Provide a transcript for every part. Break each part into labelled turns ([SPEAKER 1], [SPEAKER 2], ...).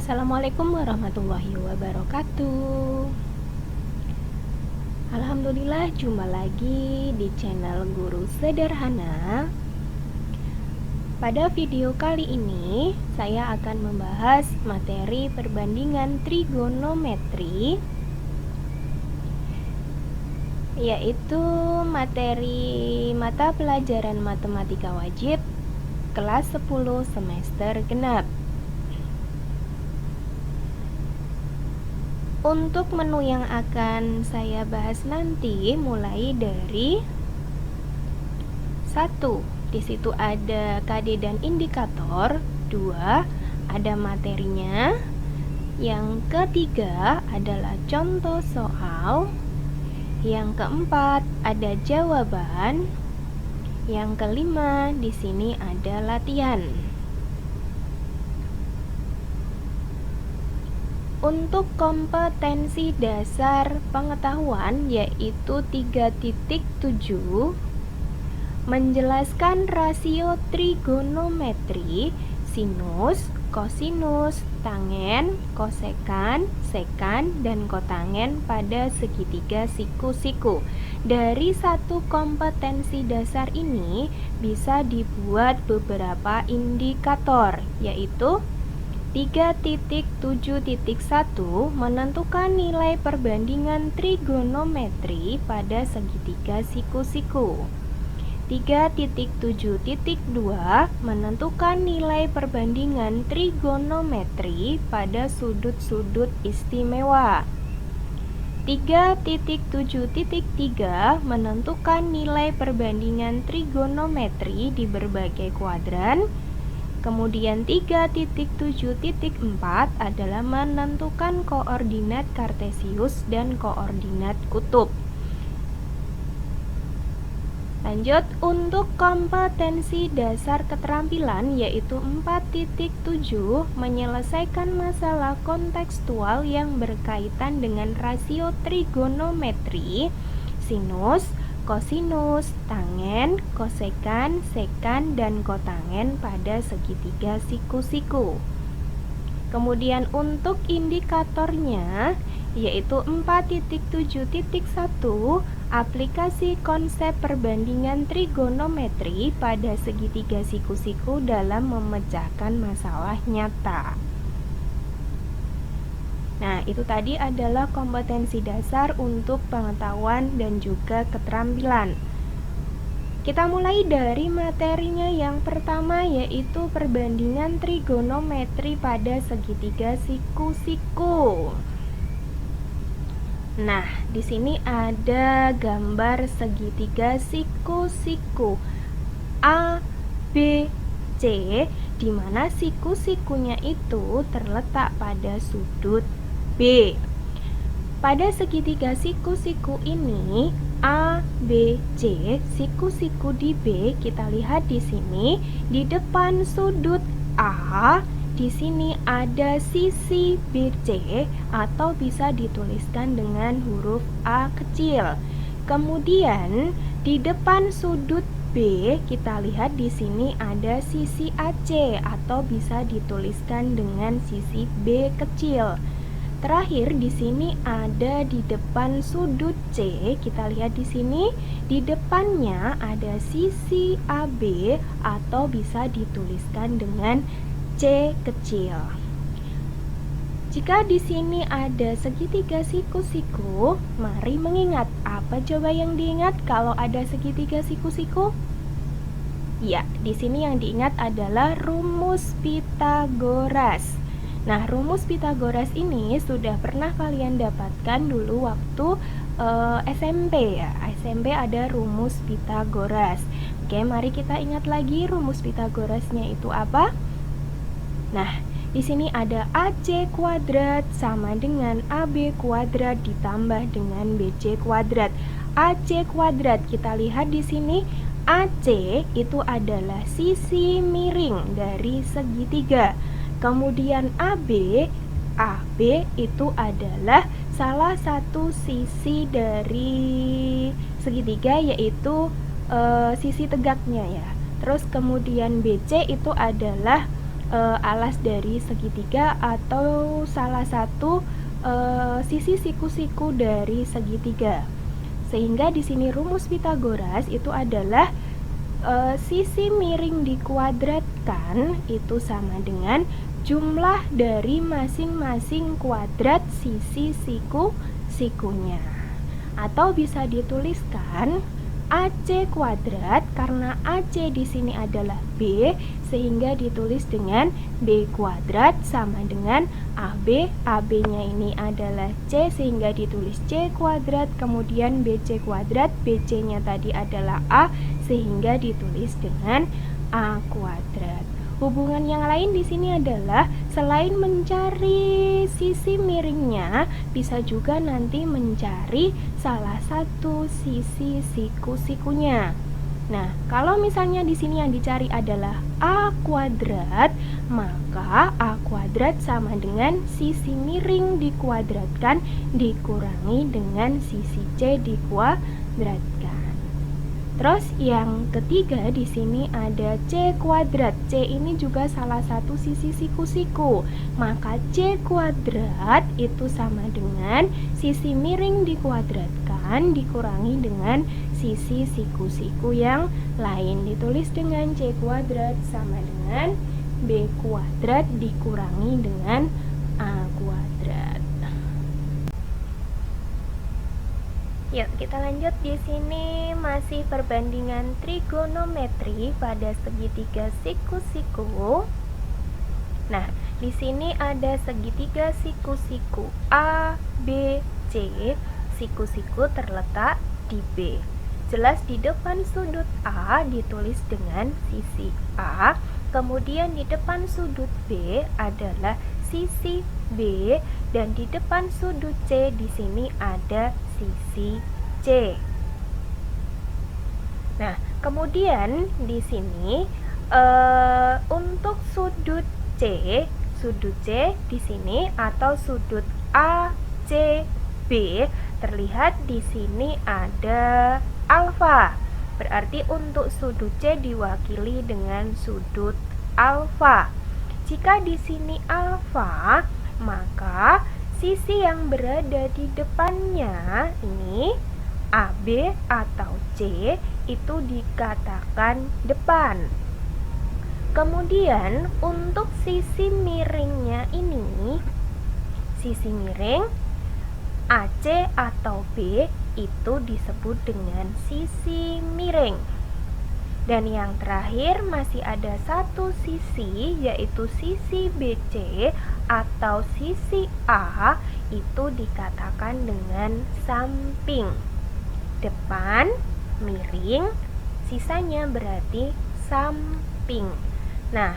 [SPEAKER 1] Assalamualaikum warahmatullahi wabarakatuh. Alhamdulillah, jumpa lagi di channel Guru Sederhana. Pada video kali ini saya akan membahas materi perbandingan trigonometri, yaitu materi mata pelajaran matematika wajib kelas 10 semester genap. Untuk menu yang akan saya bahas nanti mulai dari 1. Di situ ada KD dan indikator. 2. Ada materinya. Yang ketiga adalah contoh soal. Yang keempat ada jawaban. Yang kelima di sini ada latihan. Untuk kompetensi dasar pengetahuan yaitu 3.7, menjelaskan rasio trigonometri, sinus, kosinus, tangen, kosekan, sekan, dan kotangen pada segitiga siku-siku. Dari satu kompetensi dasar ini bisa dibuat beberapa indikator, yaitu 3.7.1 menentukan nilai perbandingan trigonometri pada segitiga siku-siku. 3.7.2 menentukan nilai perbandingan trigonometri pada sudut-sudut istimewa. 3.7.3 menentukan nilai perbandingan trigonometri di berbagai kuadran. Kemudian 3.7.4 adalah menentukan koordinat kartesius dan koordinat kutub. Lanjut, untuk kompetensi dasar keterampilan yaitu 4.7, menyelesaikan masalah kontekstual yang berkaitan dengan rasio trigonometri, sinus, kosinus, tangen, kosekan, sekan, dan kotangen pada segitiga siku-siku. Kemudian untuk indikatornya yaitu 4.7.1, aplikasi konsep perbandingan trigonometri pada segitiga siku-siku dalam memecahkan masalah nyata. Nah, itu tadi adalah kompetensi dasar untuk pengetahuan dan juga keterampilan. Kita mulai dari materinya yang pertama yaitu perbandingan trigonometri pada segitiga siku-siku. Nah, di sini ada gambar segitiga siku-siku A, B, C, di mana siku-sikunya itu terletak pada sudut B. Pada segitiga siku-siku ini A, B, C, siku-siku di B kita lihat di sini di depan sudut A. Di sini ada sisi BC atau bisa dituliskan dengan huruf A kecil. Kemudian di depan sudut B kita lihat di sini ada sisi AC atau bisa dituliskan dengan sisi B kecil. Terakhir di sini ada di depan sudut C, kita lihat di sini di depannya ada sisi AB atau bisa dituliskan dengan C kecil. Jika di sini ada segitiga siku-siku, mari mengingat apa coba yang diingat kalau ada segitiga siku-siku? Ya, di sini yang diingat adalah rumus Pythagoras. Nah, rumus Pythagoras ini sudah pernah kalian dapatkan dulu waktu SMP ya. SMP ada rumus Pythagoras. Oke, mari kita ingat lagi rumus Pythagorasnya itu apa? Nah, di sini ada AC kuadrat sama dengan AB kuadrat ditambah dengan BC kuadrat. AC kuadrat kita lihat di sini AC itu adalah sisi miring dari segitiga. Kemudian AB itu adalah salah satu sisi dari segitiga yaitu sisi tegaknya ya. Terus kemudian BC itu adalah alas dari segitiga atau salah satu sisi siku-siku dari segitiga. Sehingga di sini rumus Pythagoras itu adalah sisi miring dikuadratkan itu sama dengan jumlah dari masing-masing kuadrat sisi siku-sikunya. Atau bisa dituliskan AC kuadrat, karena AC di sini adalah B, sehingga ditulis dengan B kuadrat sama dengan AB. AB-nya ini adalah C, sehingga ditulis C kuadrat, kemudian BC kuadrat, BC-nya tadi adalah A, sehingga ditulis dengan A kuadrat. Hubungan yang lain di sini adalah selain mencari sisi miringnya, bisa juga nanti mencari salah satu sisi siku-sikunya. Nah, kalau misalnya di sini yang dicari adalah A kuadrat, maka A kuadrat sama dengan sisi miring dikuadratkan dikurangi dengan sisi C dikuadratkan. Terus yang ketiga di sini ada C kuadrat. C ini juga salah satu sisi siku-siku. Maka C kuadrat itu sama dengan sisi miring dikuadratkan dikurangi dengan sisi siku-siku yang lain. Ditulis dengan C kuadrat sama dengan B kuadrat dikurangi dengan A kuadrat. Yuk kita lanjut. Di sini masih perbandingan trigonometri pada segitiga siku-siku. Nah, di sini ada segitiga siku-siku A, B, C. Siku-siku terletak di B. Jelas di depan sudut A ditulis dengan sisi A, kemudian di depan sudut B adalah sisi B, dan di depan sudut C di sini ada sisi C. Nah, kemudian di sini untuk sudut C di sini atau sudut ACB terlihat di sini ada alfa. Berarti untuk sudut C diwakili dengan sudut alfa. Jika di sini alfa, maka sisi yang berada di depannya ini AB atau C itu dikatakan depan. Kemudian untuk sisi miringnya ini, sisi miring AC atau B itu disebut dengan sisi miring. Dan yang terakhir masih ada satu sisi, yaitu sisi BC atau sisi A, itu dikatakan dengan samping. Depan, miring, sisanya berarti samping. Nah,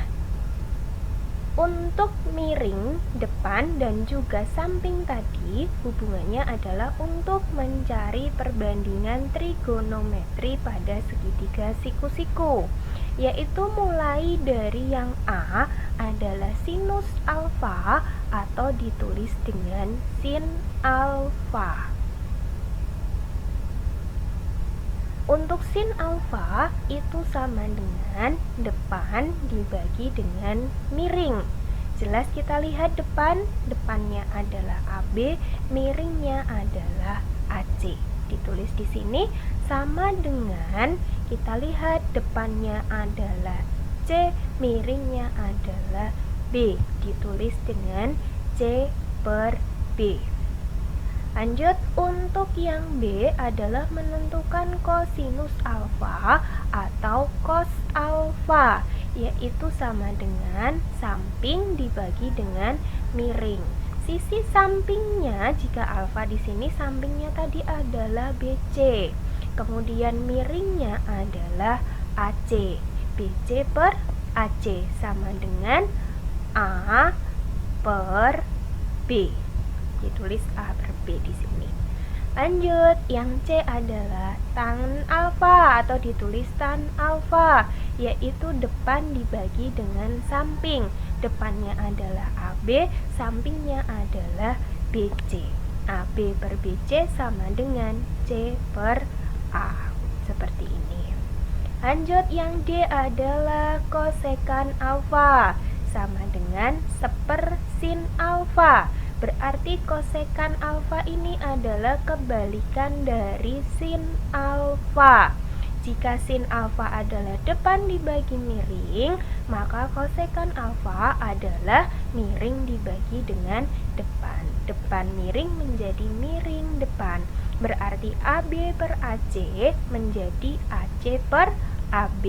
[SPEAKER 1] untuk miring, depan, dan juga samping tadi hubungannya adalah untuk mencari perbandingan trigonometri pada segitiga siku-siku, yaitu mulai dari yang A adalah sinus alfa atau ditulis dengan sin alfa. Untuk sin alfa itu sama dengan depan dibagi dengan miring. Jelas kita lihat depannya adalah AB, miringnya adalah AC. Ditulis di sini sama dengan kita lihat depannya adalah C, miringnya adalah B. Ditulis dengan C per B. Lanjut, untuk yang B adalah menentukan kosinus alfa atau cos alfa, yaitu sama dengan samping dibagi dengan miring. Sisi sampingnya, jika alfa di sini sampingnya tadi adalah BC, kemudian miringnya adalah AC. BC per AC sama dengan A per B. Ditulis A per B di sini. Lanjut, yang C adalah tan alfa atau ditulis tan alfa, yaitu depan dibagi dengan samping. Depannya adalah AB, sampingnya adalah BC. AB per BC sama dengan C per A. Seperti ini. Lanjut, yang D adalah kosekan alfa. sama dengan sepersin alfa. Berarti kosekan alfa ini adalah kebalikan dari sin alfa. Jika sin alfa adalah depan dibagi miring, maka kosekan alfa adalah miring dibagi dengan depan. Depan miring menjadi miring depan. Berarti AB per AC menjadi AC per AB,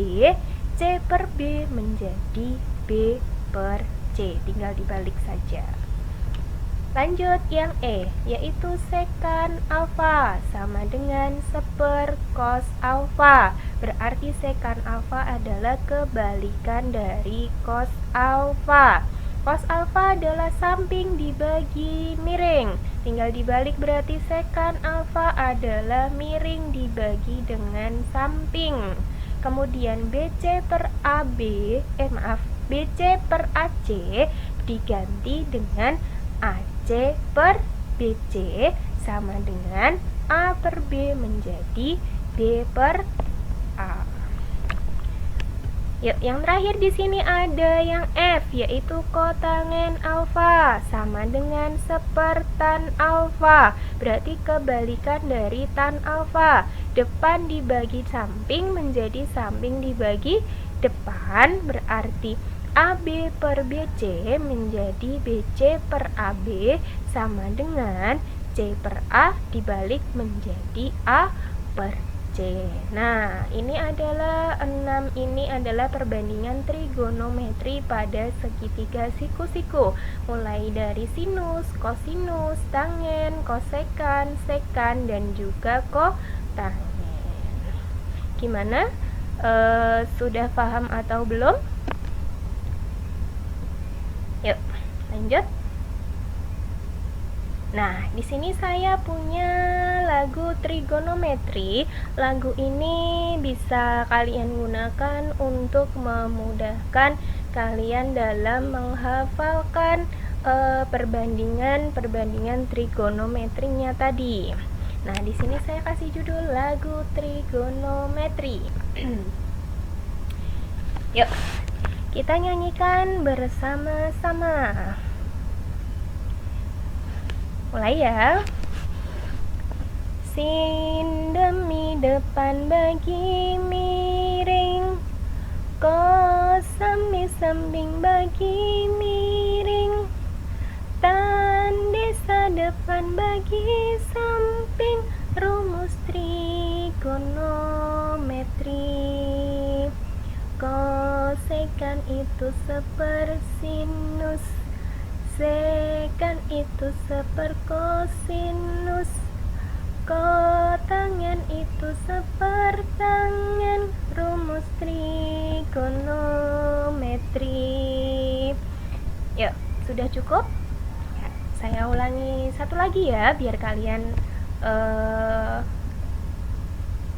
[SPEAKER 1] C per B menjadi B per C. Tinggal dibalik saja. Lanjut yang E, yaitu sekan alfa sama dengan seper cos alfa. Berarti sekan alfa adalah kebalikan dari cos alfa. Cos alfa adalah samping dibagi miring. Tinggal dibalik, berarti sekan alfa adalah miring dibagi dengan samping. Kemudian BC per AB, BC per AC diganti dengan AC per BC sama dengan A per B menjadi B per A. Yuk, yang terakhir di sini ada yang F, yaitu kotangen alfa sama dengan seper tan alfa. Berarti kebalikan dari tan alfa. Depan dibagi samping menjadi samping dibagi depan, berarti AB per BC menjadi BC per AB sama dengan C per A dibalik menjadi A per C. Nah, ini adalah 6 ini adalah perbandingan trigonometri pada segitiga siku-siku, mulai dari sinus, kosinus, tangen, kosekan, sekan, dan juga kotangen. Gimana? Sudah paham atau belum? Yuk, lanjut. Nah, di sini saya punya lagu trigonometri. Lagu ini bisa kalian gunakan untuk memudahkan kalian dalam menghafalkan perbandingan trigonometrinya tadi. Nah, di sini saya kasih judul lagu trigonometri. Yuk, kita nyanyikan bersama-sama. Mulai ya. Sin demi depan bagi miring, cos samping bagi miring, tan desa depan bagi samping, rumus trigonometri. Kosekan itu sepersinus, sekan itu seperkosinus, kotangen itu sepertangen, rumus trigonometri. Yuk, sudah cukup? Ya, saya ulangi satu lagi ya, biar kalian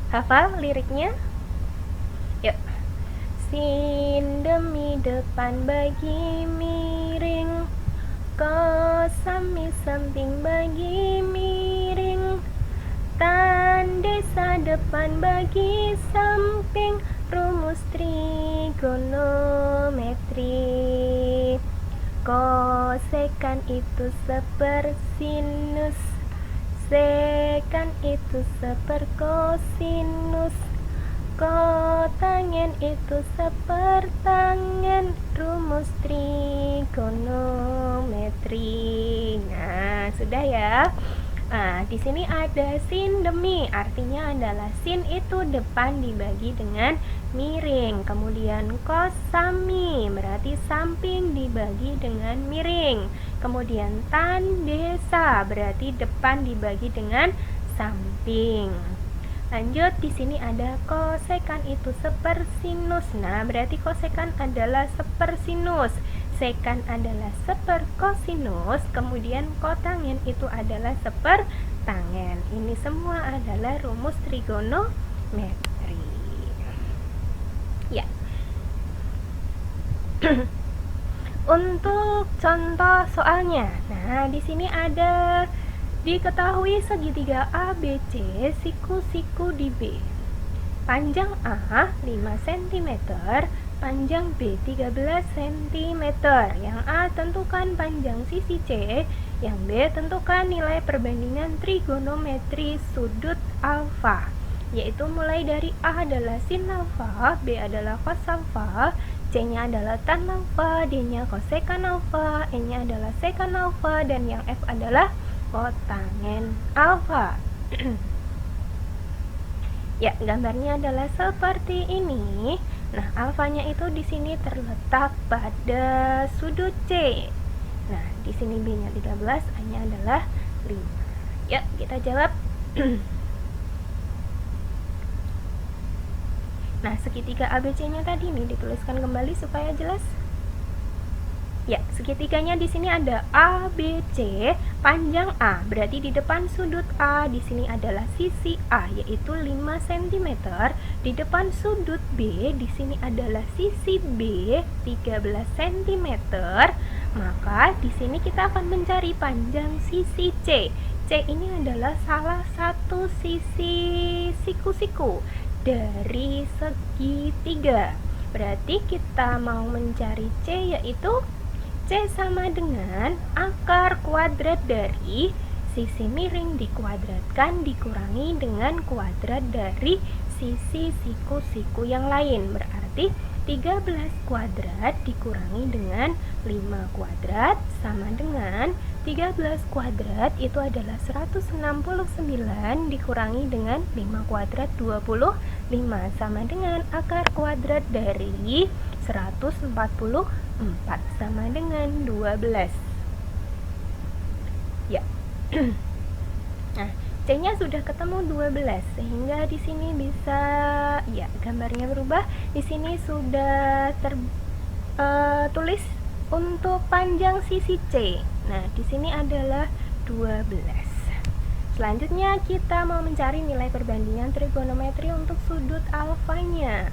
[SPEAKER 1] hafal liriknya. Yuk. Sin demi depan bagi miring, cos samping bagi miring, tan desa depan bagi samping, rumus trigonometri. Kosekan itu sepersinus, sekan itu seperkosinus, kotangen itu sepertangen, rumus trigonometri. Nah, sudah ya. Nah, di sini ada sin demi, artinya adalah sin itu depan dibagi dengan miring. Kemudian cos sami, berarti samping dibagi dengan miring. Kemudian tan desa, berarti depan dibagi dengan samping. Lanjut, di sini ada kosekan itu sepersinus. Nah, berarti kosekan adalah sepersinus, sekan adalah seperkosinus, kemudian kotangen itu adalah sepertangen. Ini semua adalah rumus trigonometri. Ya. Untuk contoh soalnya. Nah, di sini ada diketahui segitiga ABC siku-siku di B. Panjang A 5 cm, panjang B 13 cm. Yang A tentukan panjang sisi C, yang B tentukan nilai perbandingan trigonometri sudut alfa. Yaitu mulai dari A adalah sin alfa, B adalah cos alfa, C-nya adalah tan alfa, D-nya kosekan alfa, E-nya adalah sekan alfa, dan yang F adalah kotangen alfa. Ya, gambarnya adalah seperti ini. Nah, alfanya itu di sini terletak pada sudut C. Nah, di sini B-nya 13, A-nya adalah 5. Ya, kita jawab. Nah, segitiga ABC-nya tadi nih dituliskan kembali supaya jelas. Ya, segitiganya di sini ada A, B, C, panjang A, berarti di depan sudut A di sini adalah sisi A, yaitu 5 cm. Di depan sudut B di sini adalah sisi B, 13 cm. Maka di sini kita akan mencari panjang sisi C. C ini adalah salah satu sisi siku-siku dari segitiga. Berarti kita mau mencari C, yaitu C sama dengan akar kuadrat dari sisi miring dikuadratkan dikurangi dengan kuadrat dari sisi siku-siku yang lain. Berarti 13 kuadrat dikurangi dengan 5 kuadrat sama dengan 13 kuadrat itu adalah 169 dikurangi dengan 5 kuadrat 25 sama dengan akar kuadrat dari 144 sama dengan 12. Ya. Nah, C-nya sudah ketemu 12 sehingga di sini bisa ya gambarnya berubah. Di sini sudah tertulis untuk panjang sisi C. Nah, di sini adalah 12. Selanjutnya kita mau mencari nilai perbandingan trigonometri untuk sudut alfanya.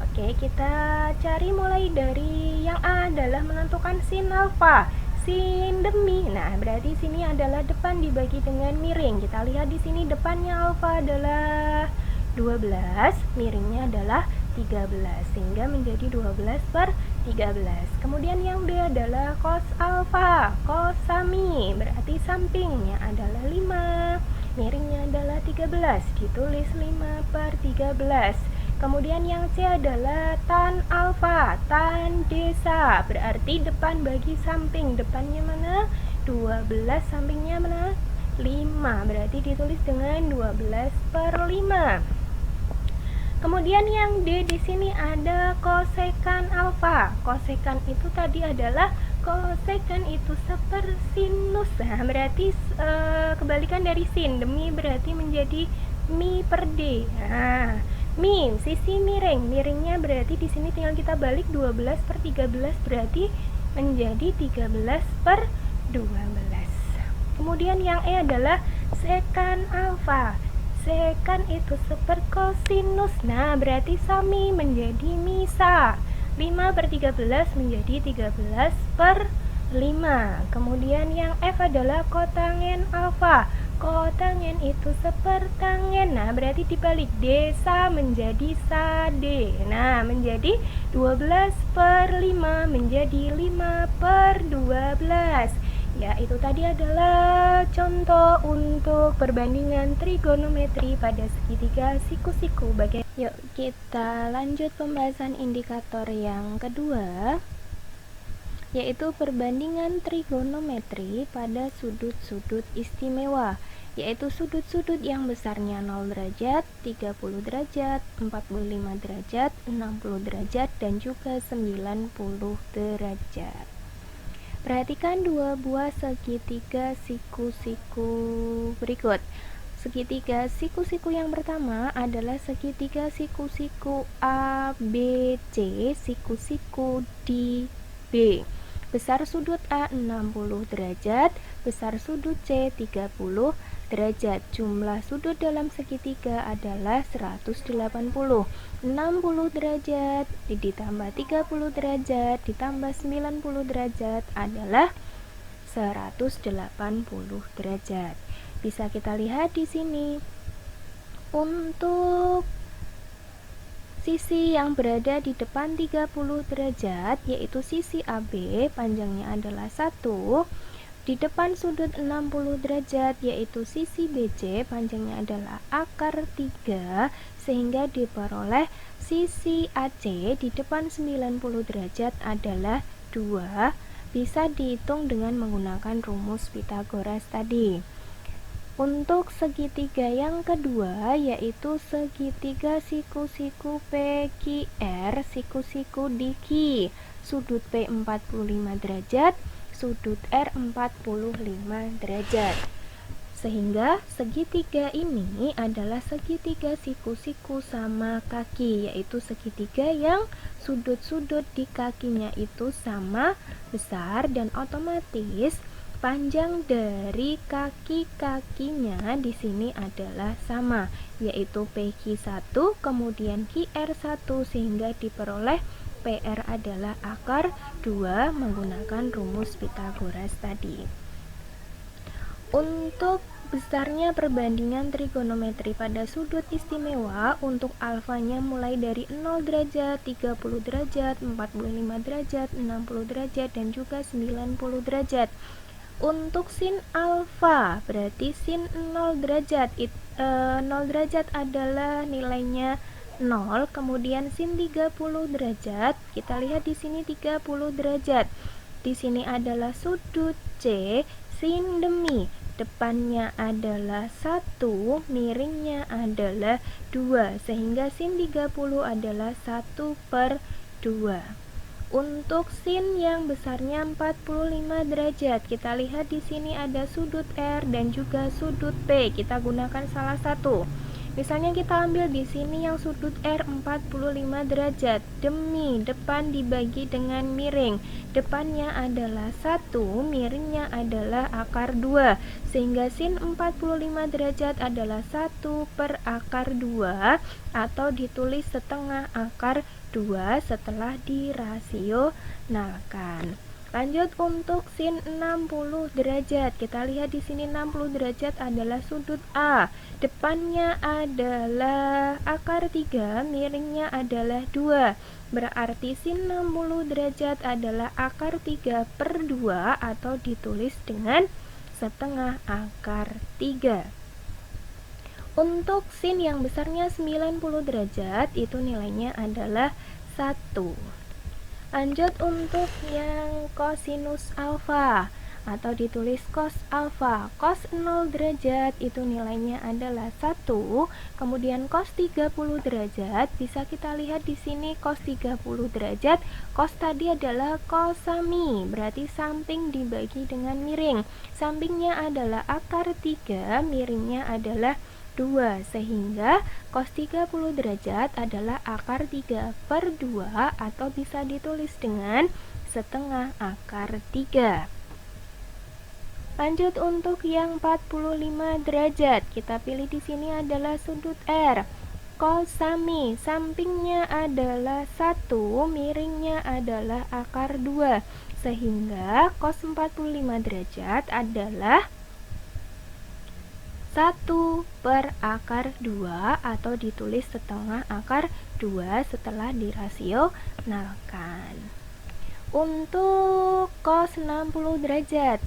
[SPEAKER 1] Oke, kita cari mulai dari yang A adalah menentukan sin alfa, sin demi. Nah, berarti sini adalah depan dibagi dengan miring. Kita lihat di sini depannya alfa adalah 12, miringnya adalah 13 sehingga menjadi 12/13. Kemudian yang B adalah cos alfa, cos sami, berarti sampingnya adalah 5, miringnya adalah 13, ditulis 5/13. Kemudian yang C adalah tan alfa, tan desa, berarti depan bagi samping, depannya mana? 12, sampingnya mana? 5, berarti ditulis dengan 12/5. Kemudian yang D di sini ada kosekan alfa. Kosekan itu tadi adalah kosekan itu sepersinus. Nah, berarti kebalikan dari sin. Demi berarti menjadi mi per D. Nah, mi sisi miring. Miringnya berarti di sini tinggal kita balik 12/13 berarti menjadi 13/12. Kemudian yang E adalah sekan alfa. Sekan itu seperkosinus. Nah, berarti sami menjadi misa. 5/13 menjadi 13/5. Kemudian yang F adalah kotangen alfa. Kotangen itu sepertangen. Nah, berarti dibalik desa menjadi sade. Nah, menjadi 12/5 menjadi 5/12. Ya, itu tadi adalah contoh untuk perbandingan trigonometri pada segitiga siku-siku. Yuk, kita lanjut pembahasan indikator yang kedua, yaitu perbandingan trigonometri pada sudut-sudut istimewa, yaitu sudut-sudut yang besarnya 0 derajat, 30 derajat, 45 derajat, 60 derajat, dan juga 90 derajat. Perhatikan dua buah segitiga siku-siku berikut. Segitiga siku-siku yang pertama adalah segitiga siku-siku A, B, C, siku-siku D, B. Besar sudut A 60 derajat, besar sudut C 30 derajat. Jumlah sudut dalam segitiga adalah 180. 60 derajat ditambah 30 derajat ditambah 90 derajat adalah 180 derajat. Bisa kita lihat di sini. Untuk Sisi yang berada di depan 30 derajat yaitu sisi AB, panjangnya adalah 1. Di depan sudut 60 derajat yaitu sisi BC, panjangnya adalah akar 3, sehingga diperoleh sisi AC di depan 90 derajat adalah 2. Bisa dihitung dengan menggunakan rumus Pythagoras tadi. Untuk segitiga yang kedua yaitu segitiga siku-siku PQR, siku-siku di Q, sudut P 45 derajat, sudut R 45 derajat. Sehingga segitiga ini adalah segitiga siku-siku sama kaki, yaitu segitiga yang sudut-sudut di kakinya itu sama besar dan otomatis panjang dari kaki-kakinya di sini adalah sama, yaitu PQ1 kemudian QR1, sehingga diperoleh PR adalah akar 2 menggunakan rumus Pythagoras tadi. Untuk besarnya perbandingan trigonometri pada sudut istimewa untuk alfanya mulai dari 0 derajat, 30 derajat, 45 derajat, 60 derajat, dan juga 90 derajat. Untuk sin alfa berarti sin 0 derajat 0 derajat adalah nilainya 0, kemudian sin 30 derajat kita lihat di sini 30 derajat. Di sini adalah sudut C, sin demi depannya adalah 1, miringnya adalah 2, sehingga sin 30 adalah 1/2. Untuk sin yang besarnya 45 derajat, kita lihat di sini ada sudut R dan juga sudut P. Kita gunakan salah satu. Misalnya kita ambil di sini yang sudut R 45 derajat, demi depan dibagi dengan miring. Depannya adalah 1, miringnya adalah akar 2. Sehingga sin 45 derajat adalah 1/akar 2 atau ditulis setengah akar 2 setelah dirasionalkan. Lanjut untuk sin 60 derajat. Kita lihat di sini 60 derajat adalah sudut A. Depannya adalah akar 3, miringnya adalah 2. Berarti sin 60 derajat adalah akar 3/2 atau ditulis dengan setengah akar 3. Untuk sin yang besarnya 90 derajat itu nilainya adalah 1. Lanjut untuk yang kosinus alfa atau ditulis cos alfa. Cos 0 derajat itu nilainya adalah 1. Kemudian cos 30 derajat bisa kita lihat di sini cos 30 derajat. Cos tadi adalah cosami, berarti samping dibagi dengan miring. Sampingnya adalah akar 3, miringnya adalah 2, sehingga cos 30 derajat adalah akar 3/2 atau bisa ditulis dengan setengah akar 3. Lanjut untuk yang 45 derajat, kita pilih di sini adalah sudut R. Cosami, sampingnya adalah 1, miringnya adalah akar 2, sehingga cos 45 derajat adalah 1/akar 2 atau ditulis setengah akar 2 setelah dirasionalkan. Untuk cos 60 derajat,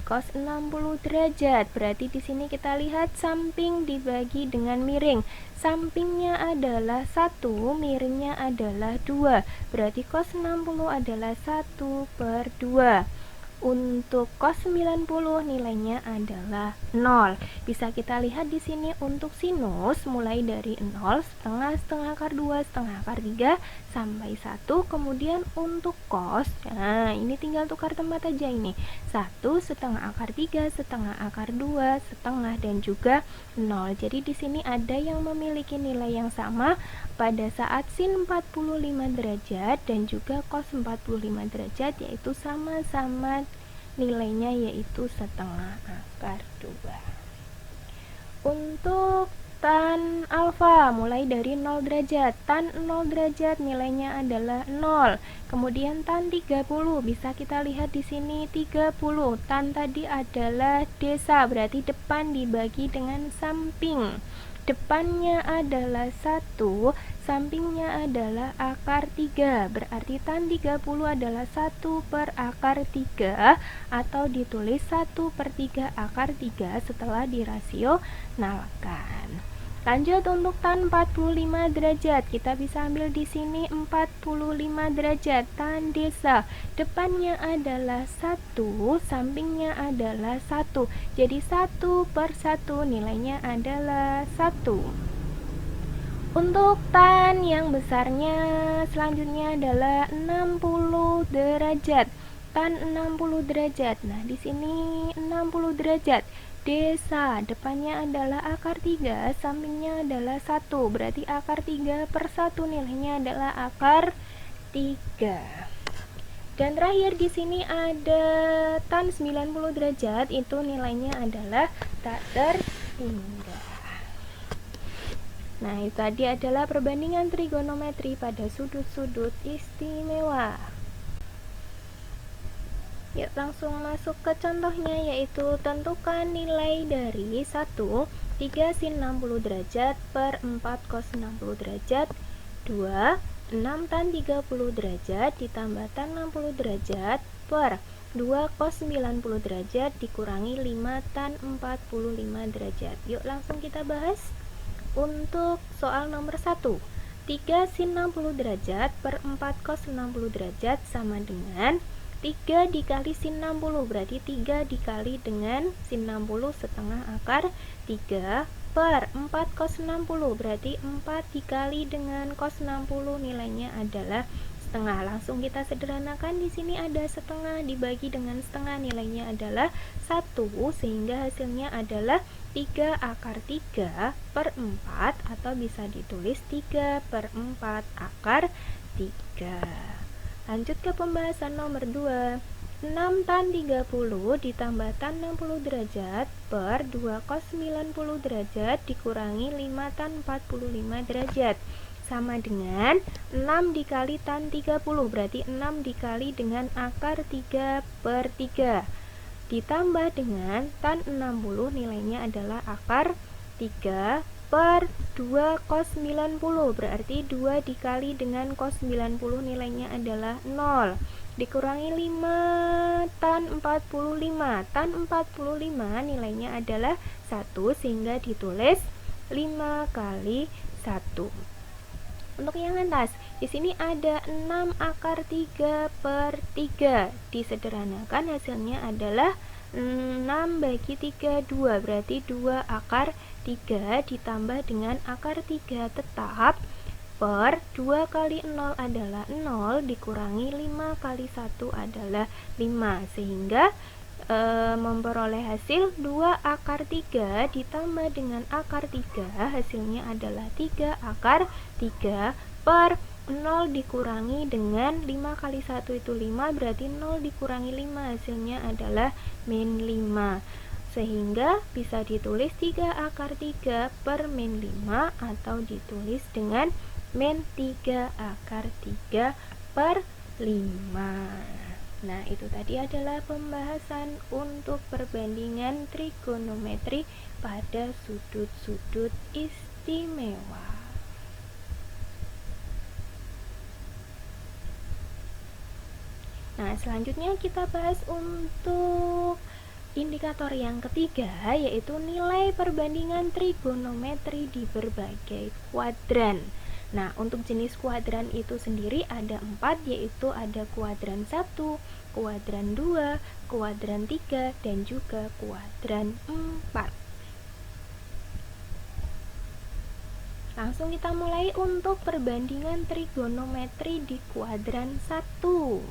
[SPEAKER 1] berarti di sini kita lihat samping dibagi dengan miring. Sampingnya adalah 1, miringnya adalah 2. Berarti cos 60 adalah 1/2. Untuk cos 90 nilainya adalah 0. Bisa kita lihat di sini untuk sinus mulai dari 0, setengah akar 2, setengah akar 3 sampai 1. Kemudian untuk cos, nah ini tinggal tukar tempat aja ini. 1, setengah akar 3, setengah akar 2, setengah dan juga 0. Jadi di sini ada yang memiliki nilai yang sama pada saat sin 45 derajat dan juga cos 45 derajat, yaitu sama-sama nilainya yaitu setengah akar 2. Untuk tan alfa mulai dari 0 derajat. Tan 0 derajat nilainya adalah 0. Kemudian tan 30 bisa kita lihat di sini 30. Tan tadi adalah desa, berarti depan dibagi dengan samping. depannya adalah 1, sampingnya adalah akar 3. Berarti tan 30 adalah 1 per akar 3, atau ditulis 1/3 akar 3 setelah dirasionalkan. Lanjut untuk tan 45 derajat, kita bisa ambil di sini 45 derajat. Tan desa, depannya adalah 1, sampingnya adalah 1. Jadi 1/1 nilainya adalah 1. Untuk tan yang besarnya selanjutnya adalah 60 derajat. Tan 60 derajat. Nah, di sini 60 derajat. Desa, depannya adalah akar 3, sampingnya adalah 1. Berarti akar 3/1 nilainya adalah akar 3. Dan terakhir di sini ada tan 90 derajat, itu nilainya adalah tak terhingga. Nah, itu tadi adalah perbandingan trigonometri pada sudut-sudut istimewa. Yuk langsung masuk ke contohnya, yaitu tentukan nilai dari 1, 3 sin 60 derajat per 4 cos 60 derajat. 2, 6 tan 30 derajat ditambah tan 60 derajat per 2 cos 90 derajat dikurangi 5 tan 45 derajat. Yuk langsung kita bahas. Untuk soal nomor 1, 3 sin 60 derajat per 4 cos 60 derajat sama dengan 3 dikali sin 60, berarti 3 dikali dengan sin 60 setengah akar 3 per 4 cos 60, berarti 4 dikali dengan cos 60 nilainya adalah setengah. Langsung kita sederhanakan, di sini ada setengah dibagi dengan setengah nilainya adalah 1, sehingga hasilnya adalah 3 akar 3 per 4, atau bisa ditulis 3/4 akar 3. Lanjut ke pembahasan nomor 2. 6 tan 30 ditambah tan 60 derajat per 2 cos 90 derajat dikurangi 5 tan 45 derajat sama dengan 6 dikali tan 30, berarti 6 dikali dengan akar 3/3 ditambah dengan tan 60 nilainya adalah akar 3 per 2 cos 90, berarti 2 dikali dengan cos 90 nilainya adalah 0 dikurangi 5 tan 45. Tan 45 nilainya adalah 1, sehingga ditulis 5 kali 1. Untuk yang atas, di sini ada 6 akar 3/3. Disederhanakan hasilnya adalah 6 bagi 3, 2, berarti 2 akar 3 ditambah dengan akar 3 tetap per 2 kali 0 adalah 0 dikurangi 5 kali 1 adalah 5, sehingga memperoleh hasil 2 akar 3 ditambah dengan akar 3, hasilnya adalah 3 akar 3 per 0 dikurangi dengan 5 kali 1 itu 5, berarti 0 dikurangi 5 hasilnya adalah min 5, sehingga bisa ditulis 3 akar 3 per min 5, atau ditulis dengan min 3 akar 3 per 5. Nah, itu tadi adalah pembahasan untuk perbandingan trigonometri pada sudut-sudut istimewa. Nah, selanjutnya kita bahas untuk indikator yang ketiga, yaitu nilai perbandingan trigonometri di berbagai kuadran. Nah, untuk jenis kuadran itu sendiri ada 4, yaitu ada kuadran 1, kuadran 2, kuadran 3, dan juga kuadran 4. Langsung kita mulai untuk perbandingan trigonometri di kuadran 1.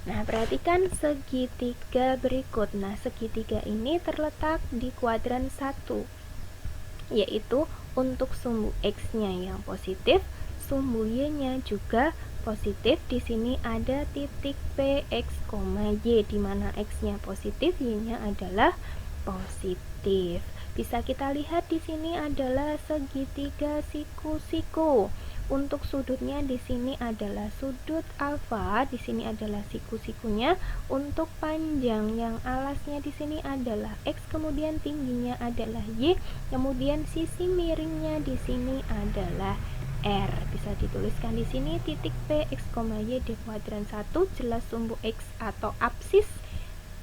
[SPEAKER 1] Nah, perhatikan segitiga berikut. Nah, segitiga ini terletak di kuadran 1, yaitu untuk sumbu X-nya yang positif, sumbu Y-nya juga positif. Di sini ada titik P, X, Y, di mana X-nya positif, Y-nya adalah positif. Bisa kita lihat di sini adalah segitiga siku-siku. Untuk sudutnya di sini adalah sudut alfa, di sini adalah siku-sikunya. Untuk panjang yang alasnya di sini adalah X, kemudian tingginya adalah Y, kemudian sisi miringnya di sini adalah R. Bisa dituliskan di sini titik P X, Y di kuadran 1, jelas sumbu X atau apsis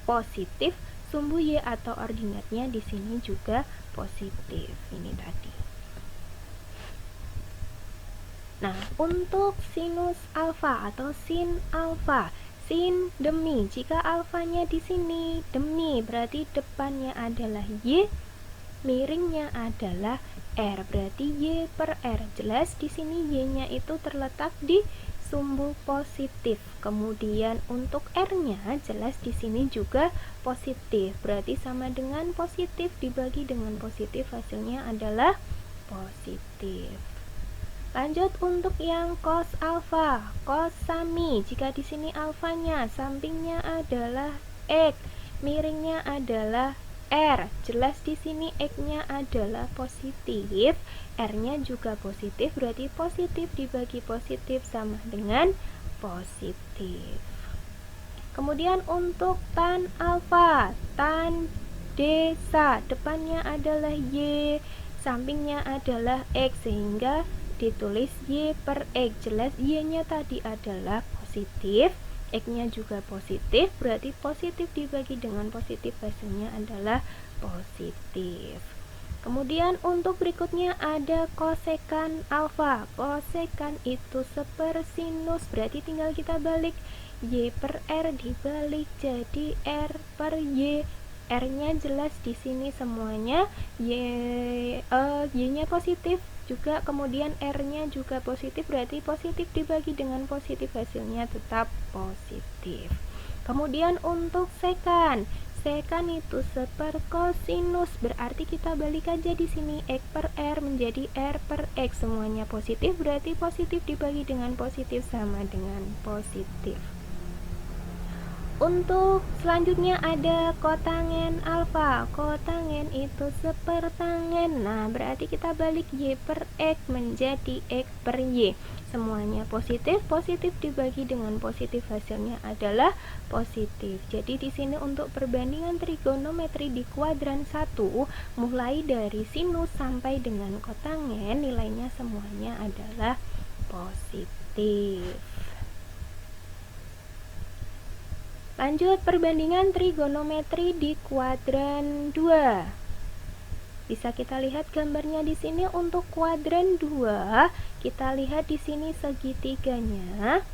[SPEAKER 1] positif, sumbu Y atau ordinatnya di sini juga positif. Ini tadi. Nah, untuk sinus alfa atau sin alfa, sin demi, jika alfanya di sini demi, berarti depannya adalah Y, miringnya adalah R, berarti Y per R. Jelas di sini Y-nya itu terletak di sumbu positif. Kemudian untuk R-nya jelas di sini juga positif, berarti sama dengan positif dibagi dengan positif, hasilnya adalah positif. Lanjut untuk yang cos alfa, cos sami. Jika di sini alfanya, sampingnya adalah X, miringnya adalah R. Jelas di sini X-nya adalah positif, R-nya juga positif, berarti positif dibagi positif sama dengan positif. Kemudian untuk tan alfa, tan desa, depannya adalah Y, sampingnya adalah X, sehingga ditulis Y per X. Jelas Y-nya tadi adalah positif, X-nya juga positif, berarti positif dibagi dengan positif, hasilnya adalah positif. Kemudian untuk berikutnya ada kosekan alfa. Kosekan itu sepersinus, berarti tinggal kita balik Y per R dibalik jadi R per Y. R-nya jelas di sini semuanya Y-nya positif juga, kemudian R-nya juga positif, berarti positif dibagi dengan positif, hasilnya tetap positif. Kemudian untuk sekan itu seperkosinus, berarti kita balik aja di sini X per R menjadi R per X, semuanya positif, berarti positif dibagi dengan positif sama dengan positif. Untuk selanjutnya ada kotangen alfa. Kotangen itu sepertangen. Nah, berarti kita balik Y per X menjadi X per Y. Semuanya positif, positif dibagi dengan positif, hasilnya adalah positif. Jadi di sini untuk perbandingan trigonometri di kuadran 1, mulai dari sinus sampai dengan kotangen, nilainya semuanya adalah positif. Lanjut perbandingan trigonometri di kuadran 2. Bisa kita lihat gambarnya di sini. Untuk kuadran 2, kita lihat di sini segitiganya.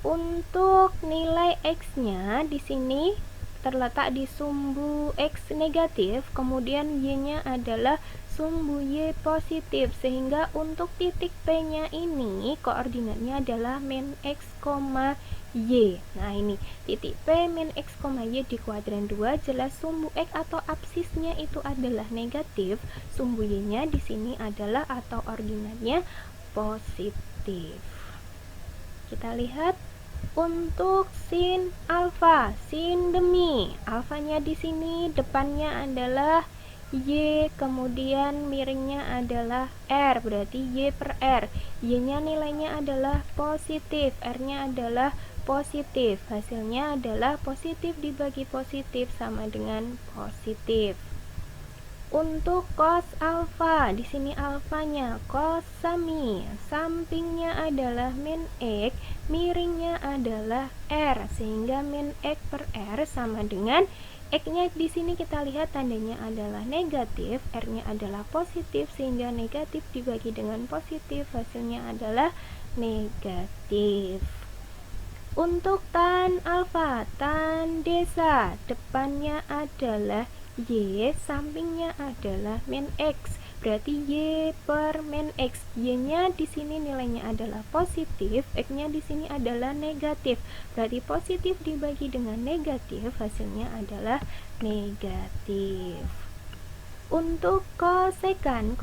[SPEAKER 1] Untuk nilai X-nya di sini terletak di sumbu X negatif, kemudian Y-nya adalah sumbu Y positif, sehingga untuk titik P-nya ini koordinatnya adalah min X, Y. Nah, ini titik P min X, Y di kuadran 2, jelas sumbu X atau absisnya itu adalah negatif, sumbu Y-nya di sini adalah atau ordinatnya positif. Kita lihat untuk sin alfa, sin demi, alfanya di sini depannya adalah Y, kemudian miringnya adalah R, berarti Y per R. Y-nya nilainya adalah positif, R-nya adalah positif, hasilnya adalah positif dibagi positif sama dengan positif. Untuk cos alfa, di sini alfanya cos sami, sampingnya adalah min X, miringnya adalah R, sehingga min X per R sama dengan X-nya di sini kita lihat tandanya adalah negatif, R-nya adalah positif, sehingga negatif dibagi dengan positif, hasilnya adalah negatif. Untuk tan alfa, tan desa, depannya adalah Y, sampingnya adalah min X, berarti Y per min X. Y-nya di sini nilainya adalah positif, X-nya di sini adalah negatif, berarti positif dibagi dengan negatif, hasilnya adalah negatif. Untuk kosekan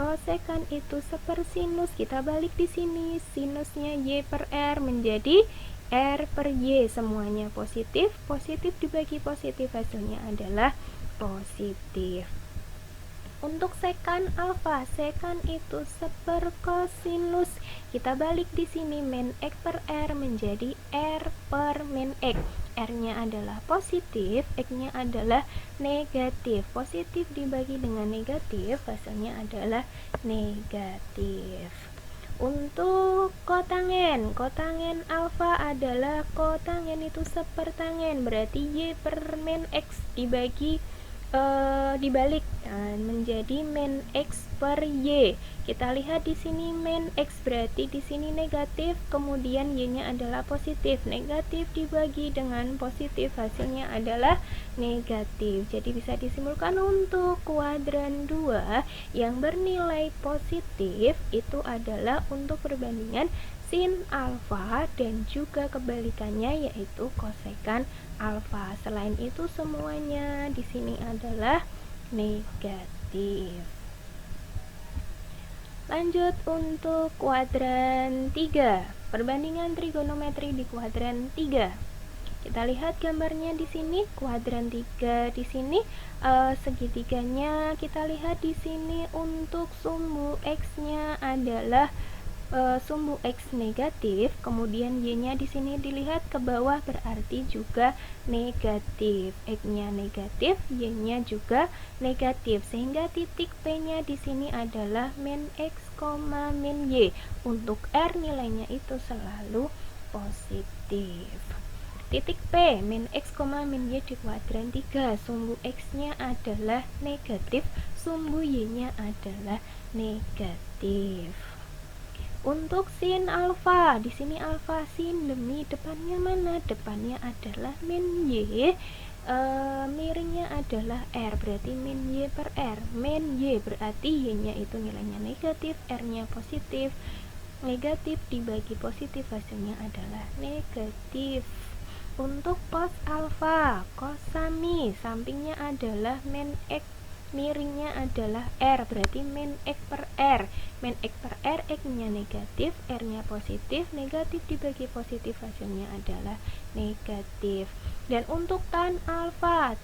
[SPEAKER 1] itu sepersinus, kita balik di sini, sinusnya Y per R menjadi R per Y, semuanya positif, positif dibagi positif, hasilnya adalah positif. Untuk sekan alfa, sekan itu seperkosinus. Kita balik di sini min X per R menjadi R per min X. R-nya adalah positif, X-nya adalah negatif. Positif dibagi dengan negatif, hasilnya adalah negatif. Untuk kotangen, kotangen alfa adalah kotangen itu sepertangen, berarti Y per min X dibalik menjadi min X per Y. Kita lihat di sini min X berarti di sini negatif, kemudian Y-nya adalah positif. Negatif dibagi dengan positif, hasilnya adalah negatif. Jadi bisa disimpulkan untuk kuadran 2 yang bernilai positif itu adalah untuk perbandingan sin alfa dan juga kebalikannya yaitu kosekan alfa. Selain itu semuanya di sini adalah negatif. Lanjut untuk kuadran 3. Perbandingan trigonometri di kuadran 3. Kita lihat gambarnya di sini, kuadran 3 di sini segitiganya kita lihat di sini untuk sumbu X-nya adalah sumbu X negatif, kemudian Y-nya di sini dilihat ke bawah berarti juga negatif. X-nya negatif, Y-nya juga negatif, sehingga titik P-nya di sini adalah min X, min Y. Untuk R nilainya itu selalu positif. Titik P, min X, min Y di kuadran 3. Sumbu X-nya adalah negatif, sumbu Y-nya adalah negatif. Untuk sin alfa, di sini alfa sin demi depannya mana? Depannya adalah min Y, miringnya adalah R, berarti min Y per R. Min Y berarti Y-nya itu nilainya negatif, R-nya positif. Negatif dibagi positif, hasilnya adalah negatif. Untuk cos alfa, cos sami, sampingnya adalah min X, miringnya adalah R, berarti min X per R. Min X per R, X-nya negatif, R-nya positif. Negatif dibagi positif, hasilnya adalah negatif. Dan untuk tan alfa,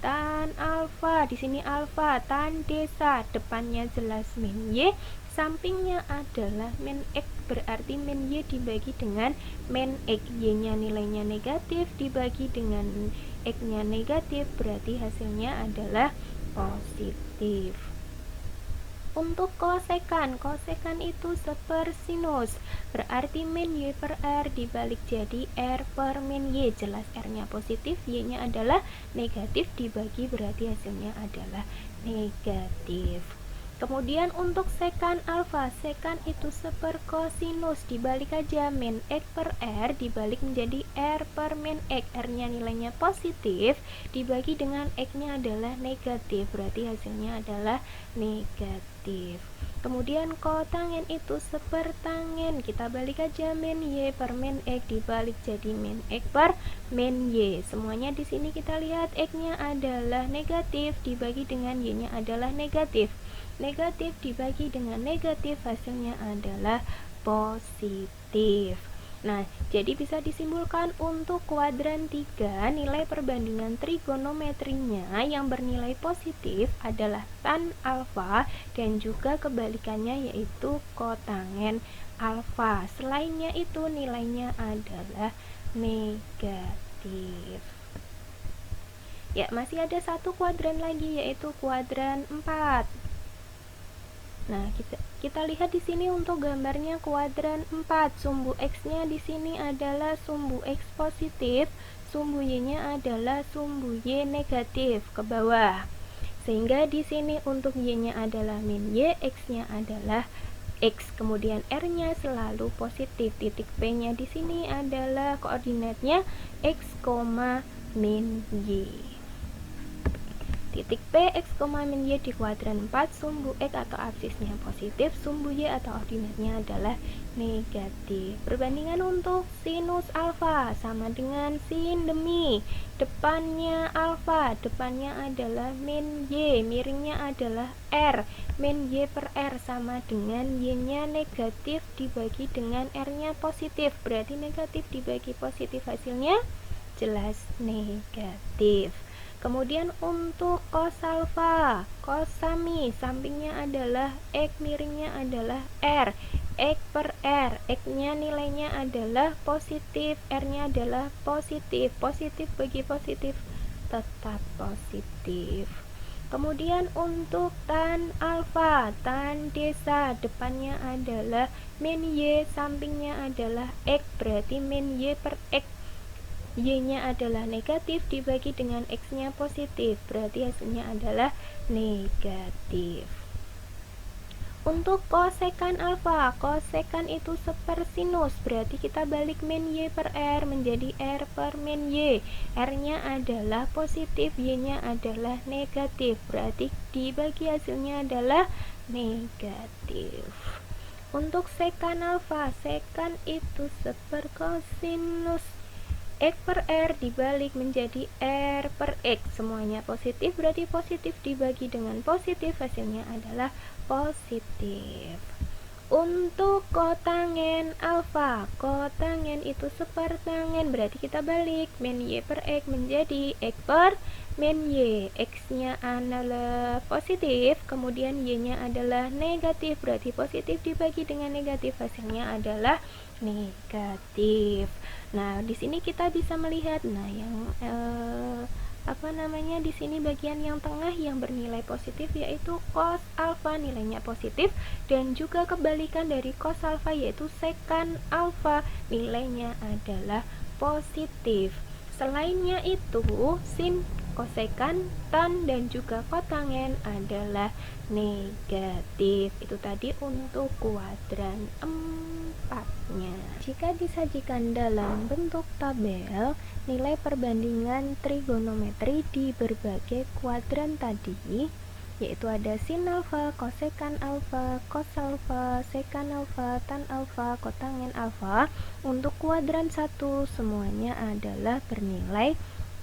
[SPEAKER 1] di sini alfa, tan desa, depannya jelas min Y, sampingnya adalah min X, berarti min Y dibagi dengan min X. Y-nya nilainya negatif dibagi dengan X-nya negatif, berarti hasilnya adalah positif. Untuk kosekan, kosekan itu sepersinus, berarti min Y per R dibalik jadi R per min Y. Jelas R-nya positif, Y-nya adalah negatif, dibagi berarti hasilnya adalah negatif. Kemudian untuk sekan alfa, sekan itu seperkosinus, dibalik aja min X per R dibalik menjadi R per min X. R-nya nilainya positif, dibagi dengan X-nya adalah negatif, berarti hasilnya adalah negatif. Kemudian kotangen itu sepertangen, kita balik aja min Y per min X dibalik jadi min X per min Y. Semuanya di sini kita lihat X-nya adalah negatif, dibagi dengan Y-nya adalah negatif. Negatif dibagi dengan negatif, hasilnya adalah positif. Nah, jadi bisa disimpulkan untuk kuadran 3 nilai perbandingan trigonometrinya yang bernilai positif adalah tan alfa dan juga kebalikannya yaitu kotangen alfa. Selainnya itu nilainya adalah negatif. Ya, masih ada satu kuadran lagi yaitu kuadran 4. Nah, kita lihat di sini untuk gambarnya kuadran 4. Sumbu X-nya di sini adalah sumbu X positif, sumbu Y-nya adalah sumbu Y negatif ke bawah. Sehingga di sini untuk Y-nya adalah min Y, X-nya adalah X, kemudian R-nya selalu positif. Titik P-nya di sini adalah koordinatnya X, min Y. Titik P, X, min Y di kuadran 4, sumbu X atau absisnya positif, sumbu Y atau ordinatnya adalah negatif. Perbandingan untuk sinus alfa sama dengan sin demi. Depannya alfa, depannya adalah min Y, miringnya adalah R. Min Y per R sama dengan Y-nya negatif dibagi dengan R-nya positif. Berarti negatif dibagi positif, hasilnya jelas negatif. Kemudian untuk cos alfa, cos sami, sampingnya adalah X, miringnya adalah R. X per R, X-nya nilainya adalah positif, R-nya adalah positif. Positif bagi positif tetap positif. Kemudian untuk tan alfa, tan desa, depannya adalah min Y, sampingnya adalah X, berarti min Y per X, Y-nya adalah negatif dibagi dengan X-nya positif, berarti hasilnya adalah negatif. Untuk kosekan alfa, kosekan itu sepersinus, berarti kita balik min Y per R menjadi R per min Y. R-nya adalah positif, Y-nya adalah negatif, berarti dibagi hasilnya adalah negatif. Untuk sekan alfa, sekan itu seperkosinus X per R dibalik menjadi R per X, semuanya positif, berarti positif dibagi dengan positif, hasilnya adalah positif. Untuk kotangen alfa, kotangen itu sepertangen, berarti kita balik min Y per X menjadi X per min Y. X-nya adalah positif, kemudian Y-nya adalah negatif, berarti positif dibagi dengan negatif, hasilnya adalah negatif. Nah, di sini kita bisa melihat, nah yang di sini bagian yang tengah yang bernilai positif yaitu cos alfa, nilainya positif, dan juga kebalikan dari cos alfa yaitu sekan alfa, nilainya adalah positif. Selainnya itu, sin, kosekan, tan, dan juga kotangen adalah negatif. Itu tadi untuk kuadran 4-nya. Jika disajikan dalam bentuk tabel, nilai perbandingan trigonometri di berbagai kuadran tadi, yaitu ada sin alfa, kosekan alfa, cos alfa, sekan alfa, tan alfa, kotangen alfa. Untuk kuadran 1 semuanya adalah bernilai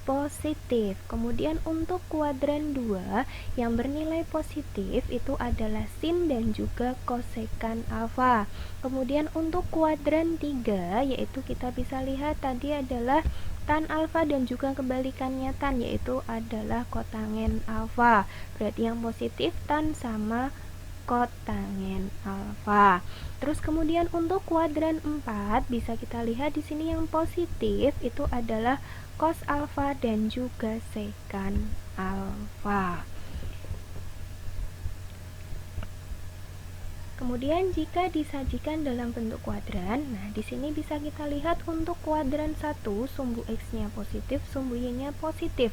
[SPEAKER 1] positif. Kemudian untuk kuadran 2 yang bernilai positif itu adalah sin dan juga kosekan alfa. Kemudian untuk kuadran 3 yaitu kita bisa lihat tadi adalah tan alfa dan juga kebalikannya tan, yaitu adalah kotangen alfa. Berarti yang positif tan sama kotangen alfa. Terus kemudian untuk kuadran 4 bisa kita lihat di sini yang positif itu adalah cos alfa dan juga sekan alfa. Kemudian jika disajikan dalam bentuk kuadran, nah di sini bisa kita lihat untuk kuadran 1 sumbu X-nya positif, sumbu Y-nya positif.